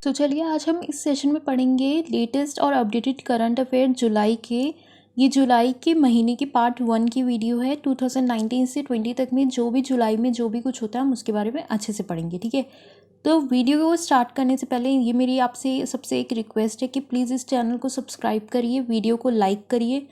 तो चलिए आज हम इस सेशन में पढ़ेंगे लेटेस्ट और अपडेटेड करंट अफेयर जुलाई के। ये जुलाई के महीने की पार्ट 1 की वीडियो है। 2019 से 20 तक में जो भी जुलाई में जो भी कुछ होता है हम उसके बारे में अच्छे से पढ़ेंगे, ठीक है। तो वीडियो को स्टार्ट करने से पहले ये मेरी आपसे सबसे एक रिक्वेस्ट है कि प्लीज़ इस चैनल को सब्सक्राइब करिए, वीडियो को लाइक करिए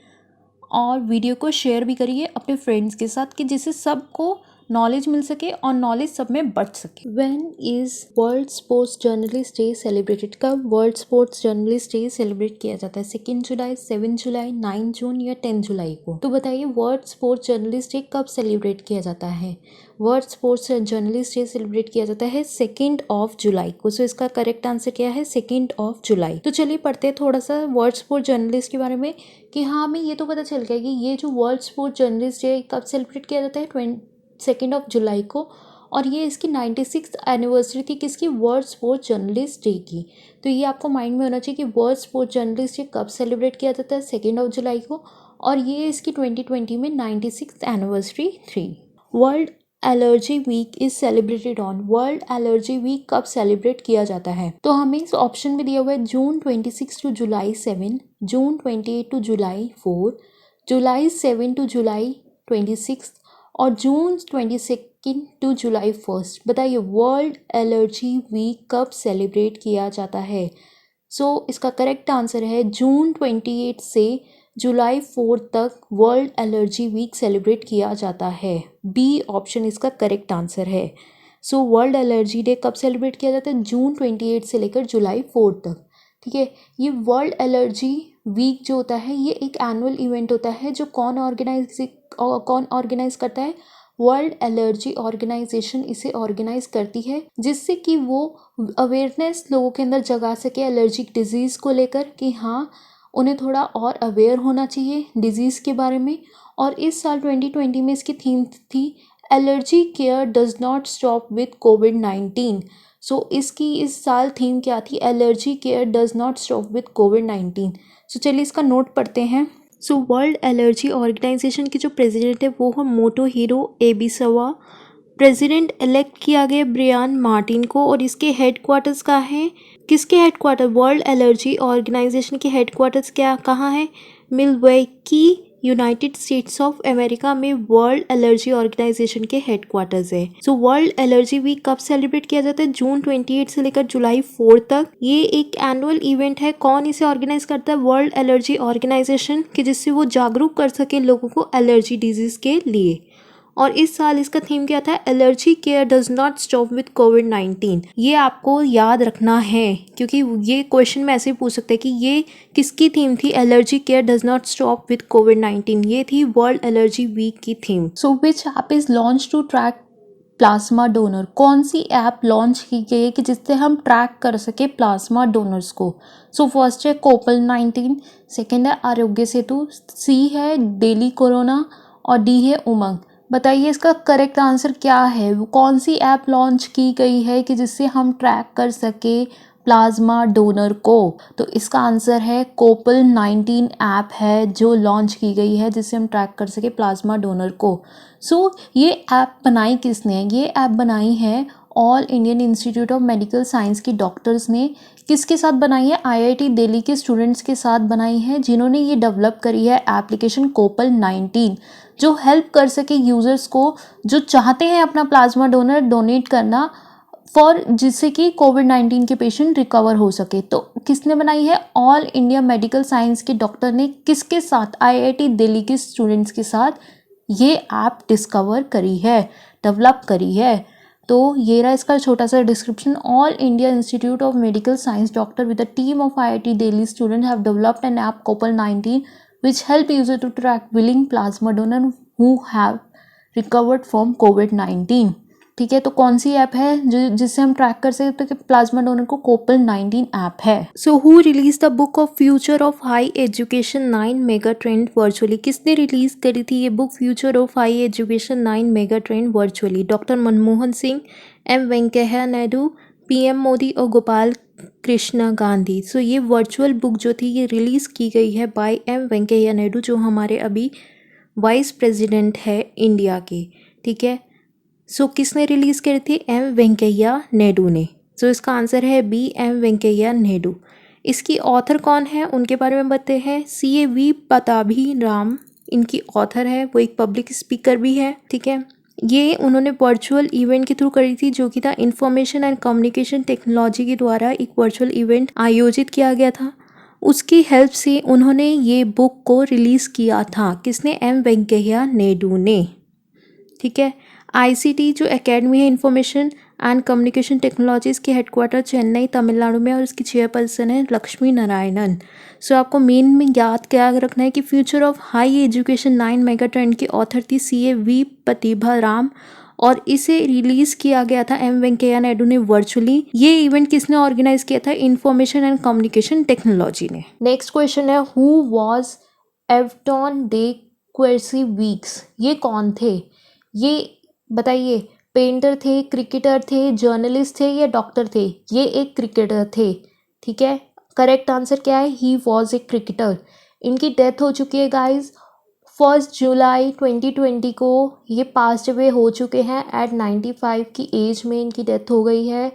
और वीडियो को शेयर भी करिए अपने फ्रेंड्स के साथ कि जिससे सबको नॉलेज मिल सके और नॉलेज सब में बढ़ सके। When is world sports journalist day celebrated? कब world sports journalist day celebrate किया जाता है? 2 जुलाई, 7 जुलाई, 9 जून या 10 जुलाई को? तो बताइए वर्ल्ड स्पोर्ट्स जर्नलिस्ट डे कब सेलिब्रेट किया जाता है? World sports journalist day celebrate किया जाता है 2 जुलाई को। सो इसका करेक्ट आंसर क्या है? 2 जुलाई। तो चलिए पढ़ते हैं थोड़ा सा वर्ल्ड स्पोर्ट्स जर्नलिस्ट के बारे में कि हाँ हमें ये तो पता चल गया कि ये जो वर्ल्ड स्पोर्ट्स जर्नलिस्ट डे कब सेलिब्रेट किया जाता है 2 जुलाई को, और ये इसकी 96th एनिवर्सरी थी किसकी? वर्ल्ड स्पोर्ट्स जर्नलिस्ट डे की। तो ये आपको माइंड में होना चाहिए कि वर्ल्ड स्पोर्ट्स जर्नलिस्ट डे कब सेलिब्रेट किया जाता है? 2 जुलाई को, और ये इसकी 2020 में 96th एनिवर्सरी थी। World allergy week is celebrated on? World allergy week कब सेलिब्रेट किया जाता है? तो हमें इस ऑप्शन में दिया हुआ है जून 26 टू जुलाई 7, जून 28 टू जुलाई 4, जुलाई 7 टू जुलाई 26 और जून 22 टू जुलाई 1। बताइए वर्ल्ड एलर्जी वीक कब सेलिब्रेट किया जाता है? सो इसका करेक्ट आंसर है जून 28 से जुलाई 4 तक वर्ल्ड एलर्जी वीक सेलिब्रेट किया जाता है। बी ऑप्शन इसका करेक्ट आंसर है। सो वर्ल्ड एलर्जी डे कब सेलिब्रेट किया जाता है? जून 28 से लेकर जुलाई 4 तक, ठीक है। ये वर्ल्ड एलर्जी वीक जो होता है ये एक एनुअल इवेंट होता है जो कौन ऑर्गेनाइज करता है? वर्ल्ड एलर्जी ऑर्गेनाइजेशन इसे ऑर्गेनाइज करती है, जिससे कि वो अवेयरनेस लोगों के अंदर जगा सके एलर्जिक डिजीज़ को लेकर कि हाँ उन्हें थोड़ा और अवेयर होना चाहिए डिजीज़ के बारे में। और इस साल 2020 में इसकी थीम थी allergy care does not stop with कोविड-19। सो इसकी इस साल थीम क्या थी? Allergy care does not stop with कोविड-19। सो चलिए इसका नोट पढ़ते हैं। सो वर्ल्ड एलर्जी ऑर्गेनाइजेशन के जो प्रेसिडेंट है वो है मोटोहिरो एबिसवा। प्रेसिडेंट इलेक्ट किया गया ब्रियान मार्टिन को, और इसके हेडक्वार्टर्स कहाँ है? किसके हेडक्वार्टर? वर्ल्ड एलर्जी ऑर्गेनाइजेशन के हेडक्वार्टर्स कहाँ है? Milwaukee, United states of America में वर्ल्ड एलर्जी ऑर्गेनाइजेशन के हेडक्वार्टर्स है। सो वर्ल्ड एलर्जी वीक कब सेलिब्रेट किया जाता है? जून 28 से लेकर जुलाई 4 तक। ये एक एनुअल इवेंट है। कौन इसे ऑर्गेनाइज करता है? वर्ल्ड एलर्जी ऑर्गेनाइजेशन, कि जिससे वो जागरूक कर सके लोगों को एलर्जी डिजीज के लिए। और इस साल इसका थीम क्या था? Allergy care does not stop with कोविड-19। ये आपको याद रखना है क्योंकि ये क्वेश्चन में ऐसे ही पूछ सकते हैं कि ये किसकी थीम थी? Allergy care does not stop with कोविड-19, ये थी वर्ल्ड एलर्जी वीक की theme. So which app is launch to track plasma donor? कौन सी ऐप लॉन्च की गई है कि जिससे हम ट्रैक कर सके प्लाज्मा डोनर्स को? सो फर्स्ट है कोपल-19, सेकेंड है आरोग्य सेतु, सी है डेली कोरोना और डी है उमंग। बताइए इसका करेक्ट आंसर क्या है? वो कौन सी ऐप लॉन्च की गई है कि जिससे हम ट्रैक कर सके प्लाज्मा डोनर को? तो इसका आंसर है कोपल-19 ऐप है जो लॉन्च की गई है जिससे हम ट्रैक कर सके प्लाज्मा डोनर को। सो ये ऐप बनाई किसने? ये ऐप बनाई है all Indian institute of medical science की डॉक्टर्स ने। किसके साथ बनाई है? आईआईटी दिल्ली के स्टूडेंट्स के साथ बनाई है, जिन्होंने ये डेवलप करी है एप्लीकेशन कोपल-19, जो हेल्प कर सके यूज़र्स को जो चाहते हैं अपना प्लाज्मा डोनर डोनेट करना फॉर जिससे कि कोविड-19 के पेशेंट रिकवर हो सके। तो किसने बनाई है? ऑल इंडिया मेडिकल साइंस के डॉक्टर ने किसके साथ? आईआईटी दिल्ली के स्टूडेंट्स के साथ ये ऐप डिस्कवर करी है, डेवलप करी है। तो ये रहा इसका छोटा सा description. All India institute of medical science doctor with a team of IIT Delhi student have developed an app कोपल-19 which help user to track willing plasma donor who have recovered from COVID-19। ठीक है, तो कौन सी app है जिससे हम track कर सकते हैं प्लाज्मा डोनर को? कोपल-19 ऐप है। So who release the book of future of high education 9 mega trend virtually? किसने रिलीज करी थी ये book future of high education 9 mega trend virtually? Doctor Manmohan Singh, M Venkaiah Naidu, PM Modi और गोपाल कृष्णा गांधी। सो ये वर्चुअल बुक जो थी ये रिलीज़ की गई है बाय एम वेंकैया नायडू, जो हमारे अभी वाइस प्रेसिडेंट है इंडिया के, ठीक है। सो किसने रिलीज़ करी थी? एम वेंकैया नायडू ने। सो इसका आंसर है बी, एम वेंकैया नायडू। इसकी ऑथर कौन है उनके बारे में बताते हैं। CAV पटाभिराम इनकी ऑथर है, वो एक पब्लिक स्पीकर भी है, ठीक है। ये उन्होंने वर्चुअल इवेंट के थ्रू करी थी, जो कि था इंफॉर्मेशन एंड कम्युनिकेशन टेक्नोलॉजी के द्वारा एक वर्चुअल इवेंट आयोजित किया गया था। उसकी हेल्प से उन्होंने ये बुक को रिलीज़ किया था। किसने? एम वेंकैया नायडू ने, ठीक है। ICT जो एकेडमी है इंफॉर्मेशन एंड कम्युनिकेशन टेक्नोलॉजीज़ के हेडक्वार्टर चेन्नई तमिलनाडु में, और उसकी चेयरपर्सन है लक्ष्मी नारायणन। सो आपको मेन में याद क्या रखना है कि future of high education 9 mega trend की ऑथर थी CAV प्रतिभाराम, और इसे रिलीज़ किया गया था एम वेंकैया नायडू ने वर्चुअली। ये इवेंट किसने ऑर्गेनाइज किया था? इंफॉर्मेशन एंड कम्युनिकेशन टेक्नोलॉजी ने। नेक्स्ट क्वेश्चन है, हु वॉज एवटॉन डे क्वेर्सी वीक्स? ये कौन थे? ये बताइए, पेंटर थे, क्रिकेटर थे, जर्नलिस्ट थे या डॉक्टर थे? ये एक क्रिकेटर थे, ठीक है। करेक्ट आंसर क्या है? He was a cricketer. इनकी डेथ हो चुकी है गाइज 1 जुलाई 2020 को। ये पास्ट अवे हो चुके हैं एट 95 की एज में इनकी डेथ हो गई है,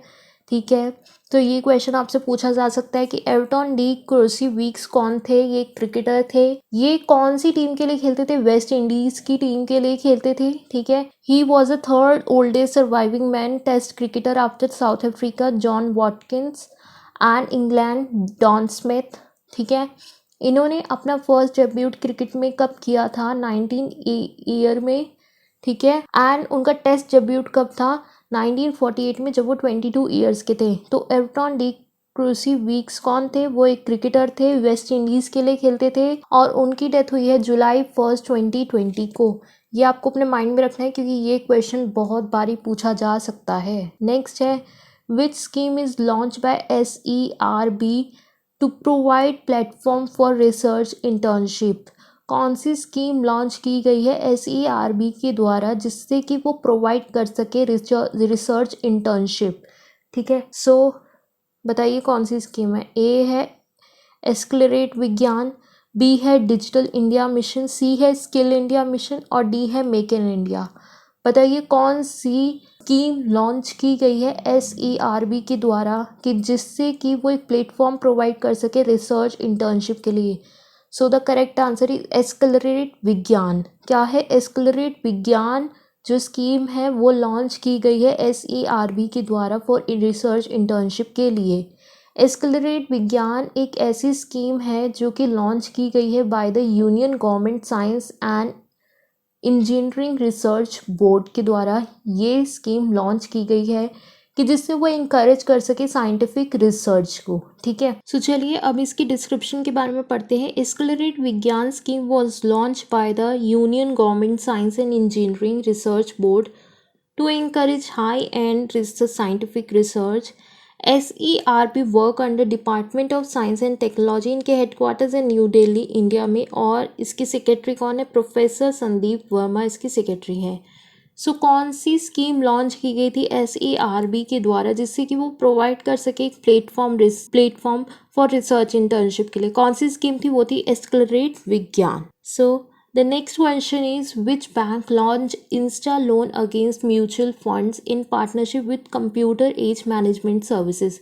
ठीक है। तो ये क्वेश्चन आपसे पूछा जा सकता है कि एवटॉन डी क्वेर्सी वीक्स कौन थे? ये क्रिकेटर थे। ये कौन सी टीम के लिए खेलते थे? वेस्ट इंडीज की टीम के लिए खेलते थे, ठीक है। He was the third oldest surviving man test cricketer after South Africa John Watkins and England Don Smith, ठीक है। इन्होंने अपना फर्स्ट डेब्यूट क्रिकेट में कब किया था? 19 ईयर में, ठीक है। एंड उनका टेस्ट डेब्यूट कब था? 1948 में, जब वो 22 ईयर्स के थे। तो एवटॉन डी क्वेर्सी वीक्स कौन थे? वो एक क्रिकेटर थे, वेस्ट इंडीज़ के लिए खेलते थे, और उनकी डेथ हुई है जुलाई 1, 2020 को। ये आपको अपने माइंड में रखना है क्योंकि ये क्वेश्चन बहुत बारी पूछा जा सकता है। नेक्स्ट है, which scheme is launch by SERB to provide platform for research internship? कौन सी स्कीम लॉन्च की गई है SERB के द्वारा जिससे कि वो प्रोवाइड कर सके रिसर्च इंटर्नशिप, ठीक है। सो बताइए कौन सी स्कीम है? ए है एक्सेलरेट विज्ञान, B है डिजिटल इंडिया मिशन, C है स्किल इंडिया मिशन, और D है मेक इन इंडिया। बताइए कौन सी स्कीम लॉन्च की गई है SERB के द्वारा कि जिससे कि वो एक प्लेटफॉर्म प्रोवाइड कर सके रिसर्च इंटर्नशिप के लिए। सो the correct answer is accelerate विज्ञान। क्या है? एक्सेलरेट विज्ञान जो स्कीम है वो लॉन्च की गई है SERB के द्वारा फॉर रिसर्च इंटर्नशिप के लिए। एक्सेलरेट विज्ञान एक ऐसी स्कीम है जो कि लॉन्च की गई है bye the union government Science and Engineering Research board के द्वारा। ये स्कीम लॉन्च की गई है कि जिससे वो इंकरेज कर सके साइंटिफिक रिसर्च को, ठीक है। सो चलिए अब इसकी डिस्क्रिप्शन के बारे में पढ़ते हैं। Accelerate Vigyan scheme was launch by the union government Science and Engineering Research Board to encourage high-end scientific research. SERB work under Department of Science and Technology. इनके हेडक्वार्टर्स है न्यू दिल्ली इंडिया में, और इसकी सेक्रेटरी कौन है? प्रोफेसर संदीप वर्मा इसकी secretary है। सो कौन सी स्कीम लॉन्च की गई थी SERB के द्वारा जिससे कि वो प्रोवाइड कर सके एक प्लेटफॉर्म फॉर रिसर्च इंटर्नशिप के लिए? कौन सी स्कीम थी? वो थी एक्सेलरेट विज्ञान। सो the next question is, which bank launched Insta Loan against mutual funds in partnership with Computer Age Management Services?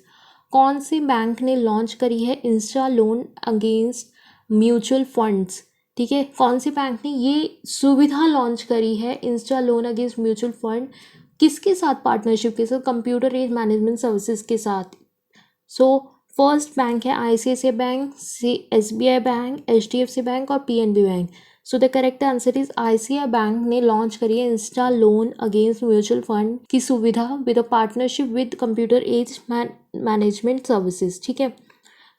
कौन से बैंक ने लॉन्च करी है Insta Loan against mutual funds, ठीक है। कौन से बैंक ने ये सुविधा लॉन्च करी है Insta Loan against mutual fund? किसके साथ पार्टनरशिप के साथ? कंप्यूटर एज मैनेजमेंट सर्विसेज के साथ। सो फर्स्ट बैंक है ICICI bank, SBI bank, HDFC bank और PNB bank. So the correct answer is ICICI bank ने लॉन्च करी है Insta Loan against mutual fund की सुविधा with a partnership with Computer Age Management Services, ठीक है।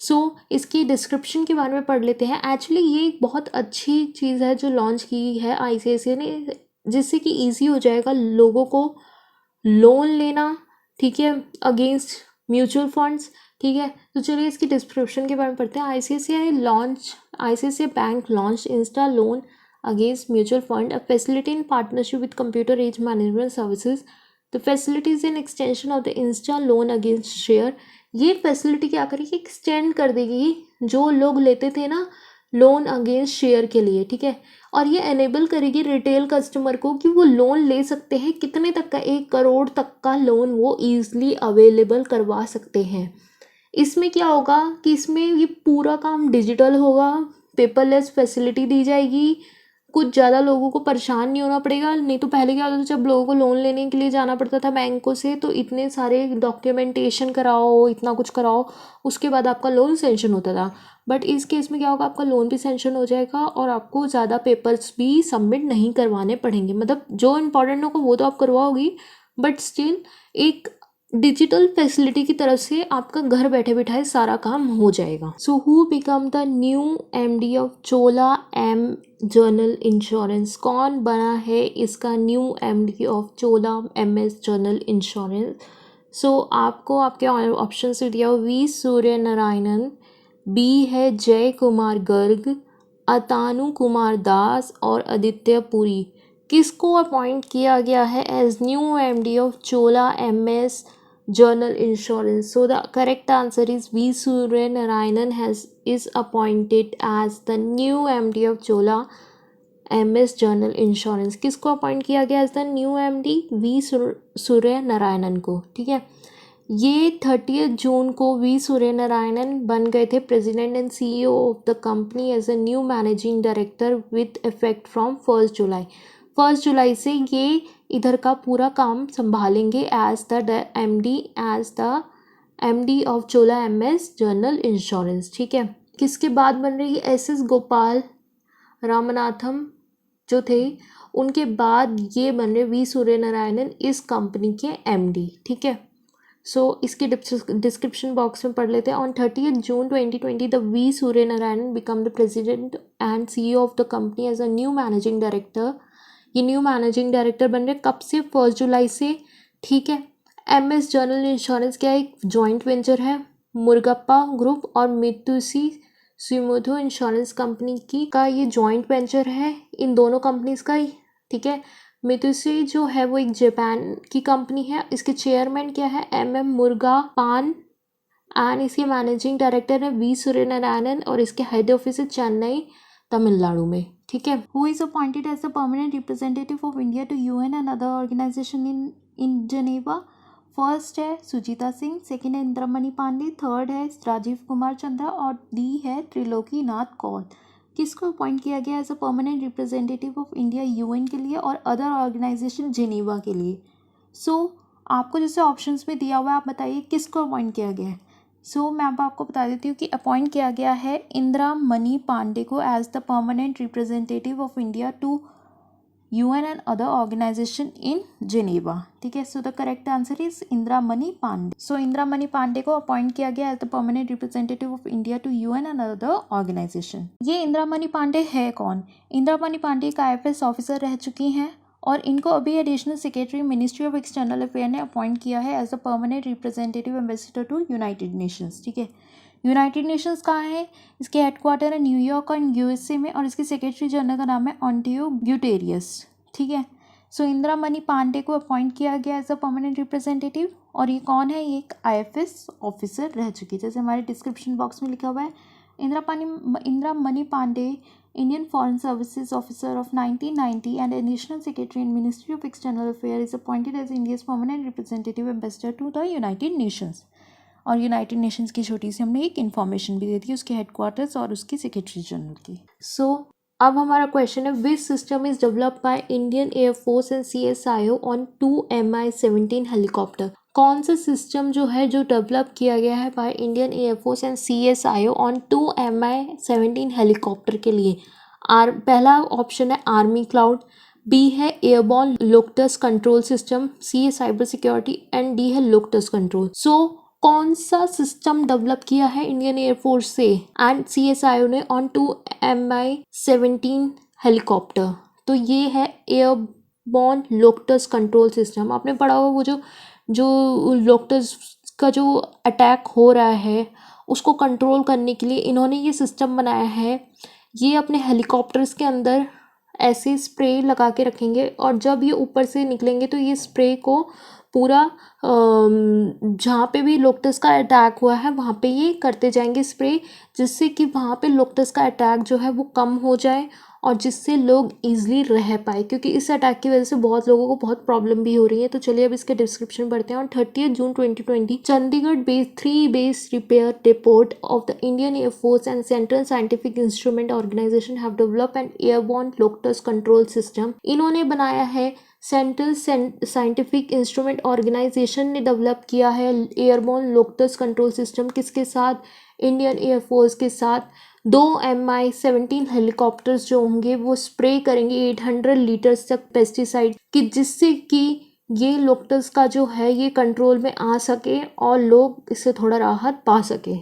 सो इसकी डिस्क्रिप्शन के बारे में पढ़ लेते हैं। एक्चुअली ये एक बहुत अच्छी चीज़ है जो लॉन्च की है ICICI ने, जिससे कि ईजी हो जाएगा लोगों को लोन लेना, ठीक है, अगेंस्ट म्यूचुअल फंड्स, ठीक है। तो चलिए इसकी डिस्क्रिप्शन के बारे में पढ़ते हैं। ICICI bank launch Insta Loan against mutual fund, a facility in partnership with Computer Age Management Services. The facility is an extension of the Insta Loan against share. ये फैसिलिटी क्या करेगी? एक्सटेंड कर देगी। जो लोग लेते थे ना लोन अगेंस्ट शेयर के लिए, ठीक है। और ये एनेबल करेगी रिटेल कस्टमर को कि वो लोन ले सकते हैं, कितने तक का, 1 करोड़ तक का लोन वो ईजिली अवेलेबल करवा सकते हैं। इसमें क्या होगा कि इसमें ये पूरा काम डिजिटल होगा, पेपरलेस फैसिलिटी दी जाएगी, कुछ ज़्यादा लोगों को परेशान नहीं होना पड़ेगा। नहीं तो पहले क्या होता था, जब लोगों को लोन लेने के लिए जाना पड़ता था बैंकों से, तो इतने सारे डॉक्यूमेंटेशन कराओ, इतना कुछ कराओ, उसके बाद आपका लोन सेंक्शन होता था। बट इस केस में क्या होगा, आपका लोन भी सेंक्शन हो जाएगा और आपको ज़्यादा पेपर्स भी सबमिट नहीं करवाने पड़ेंगे। मतलब जो इम्पोर्टेंट होगा वो तो आप करवाओगी, बट स्टिल एक डिजिटल फैसिलिटी की तरफ से आपका घर बैठे बैठाए सारा काम हो जाएगा। So who become the new MD of Chola M general insurance? कौन बना है इसका new MD of Chola MS general insurance? So आपको आपके ऑप्शन से दिया V सूर्य नारायणन, B है जय कुमार गर्ग, अतानु कुमार दास और आदित्य पुरी। किसको अपॉइंट किया गया है as new MD of Chola MS General Insurance? So the correct answer is V. Surya Narayanan is appointed as the new MD of Chola MS General Insurance. किसको अपॉइंट किया गया as the new MD? V. Surya Narayanan को, ठीक है। ये 30 जून को V. Surya Narayanan बन गए थे president and CEO of the company as a new managing director with effect from 1 July. 1 जुलाई से ये इधर का पूरा काम संभालेंगे as the MD of Chola MS general Insurance, ठीक है। किसके बाद बन रही है? SS गोपाल रामनाथम जो थे, उनके बाद ये बन रहे V. सूर्य नारायणन इस कंपनी के MD, ठीक है। सो इसके डिस्क्रिप्शन बॉक्स में पढ़ लेते हैं। On 30 June 2020 the V. Surya Narayanan become the president and CEO of the company as a new managing director. ये न्यू मैनेजिंग डायरेक्टर बन रहे कब से? 1 जुलाई से, ठीक है। MS जनरल इंश्योरेंस क्या है? एक जॉइंट वेंचर है मुर्गप्पा ग्रुप और मित्सुबिशी सुमोटो इंश्योरेंस कंपनी की का ये जॉइंट वेंचर है इन दोनों कंपनीज का ही, ठीक है। मित्सुबिशी जो है वो एक जापान की कंपनी है। इसके चेयरमैन क्या है? MM मुर्गा पान एंड इसके मैनेजिंग डायरेक्टर है V. सूर्य नारायणन और इसके हेड ऑफिस है चेन्नई तमिलनाडु में, ठीक है। Who is appointed as the permanent representative of India to UN and other organisation in Geneva? First है सुजीता सिंह, सेकेंड है इंद्रमणि पांडे, थर्ड है राजीव कुमार चंद्रा और D है त्रिलोकी नाथ कौल। किसको अपॉइंट किया गया as a permanent representative of India UN के लिए और अदर ऑर्गेनाइजेशन जेनेवा के लिए? सो आपको जैसे ऑप्शंस में दिया हुआ है, आप बताइए किसको अपॉइंट किया गया है। सो मैं अब आपको बता देती हूँ कि अपॉइंट किया गया है इंद्रामणि पांडे को as the permanent representative of India to UN and other organisation in Geneva, ठीक है। So the correct answer is Indramani Pandey. सो इंद्रामणि पांडे को अपॉइंट किया गया as the permanent representative of India to UN and other organisation. ये इंद्रामणि पांडे है कौन? इंद्रामणि पांडे एक IFS ऑफिसर रह चुकी हैं और इनको अभी additional secretary ministry of external affair ने अपॉइंट किया है as the permanent representative ambassador to United Nations, ठीक है। यूनाइटेड नेशंस कहाँ है? इसके हेडक्वार्टर है न्यूयॉर्क और USA में और इसके सेक्रेटरी जनरल का नाम है ऑन्टियो ग्यूटेरियस, ठीक है। सो इंद्रामणि पांडे को अपॉइंट किया गया एज अ परमानेंट रिप्रेजेंटेटिव और ये कौन है? ये एक IFS ऑफिसर रह चुकी है, जैसे हमारे डिस्क्रिप्शन बॉक्स में लिखा हुआ है। Indramani Pandey Indian Foreign Services Officer of 1990 and Additional Secretary in Ministry of External Affairs is appointed as India's permanent representative ambassador to the United Nations। और यूनाइटेड नेशंस की छोटी सी हमने एक इन्फॉर्मेशन भी दे दी उसके हेडक्वार्टर्स और उसकी सेक्रेटरी जनरल की। सो अब हमारा क्वेश्चन है, which system is developed by Indian air force and CSIO on 2 MI-17 helicopter? कौन सा सिस्टम जो है जो डेवलप किया गया है by Indian air force and CSIO on 2 MI-17 helicopter के लिए? पहला ऑप्शन है आर्मी क्लाउड, B है एयरबॉर्न लोकटस कंट्रोल सिस्टम, C है साइबर सिक्योरिटी एंड D है लोकटस कंट्रोल। सो कौन सा सिस्टम डेवलप किया है इंडियन एयरफोर्स से एंड CSIO ने ऑन 2 MI-17 हेलीकॉप्टर? तो ये है एयरबॉर्न लोकटस कंट्रोल सिस्टम। आपने पढ़ा होगा वो जो लोकटस का जो अटैक हो रहा है उसको कंट्रोल करने के लिए इन्होंने ये सिस्टम बनाया है। ये अपने हेलीकॉप्टर्स के अंदर ऐसे स्प्रे लगा के रखेंगे और जब ये ऊपर से निकलेंगे तो ये स्प्रे को पूरा जहाँ पे भी लोकटस का अटैक हुआ है वहाँ पे ये करते जाएंगे स्प्रे, जिससे कि वहाँ पे लोकटस का अटैक जो है वो कम हो जाए और जिससे लोग ईजिली रह पाए, क्योंकि इस अटैक की वजह से बहुत लोगों को बहुत प्रॉब्लम भी हो रही है। तो चलिए अब इसके डिस्क्रिप्शन पढ़ते हैं। On 30 June 2020 Chandigarh based 3 base repair depot of the Indian air force and central scientific instrument organisation have developed an airborne locust control system. इन्होंने बनाया है, सेंट्रल साइंटिफिक इंस्ट्रूमेंट ऑर्गेनाइजेशन ने डेवलप किया है एयरबोर्न लोकटस कंट्रोल सिस्टम। किसके साथ? Indian air force के साथ। 2 MI-17 हेलीकॉप्टर्स जो होंगे वो स्प्रे करेंगे 800 लीटर्स तक पेस्टिसाइड कि जिससे कि ये लोकटस का जो है ये कंट्रोल में आ सके और लोग इससे थोड़ा राहत पा सके।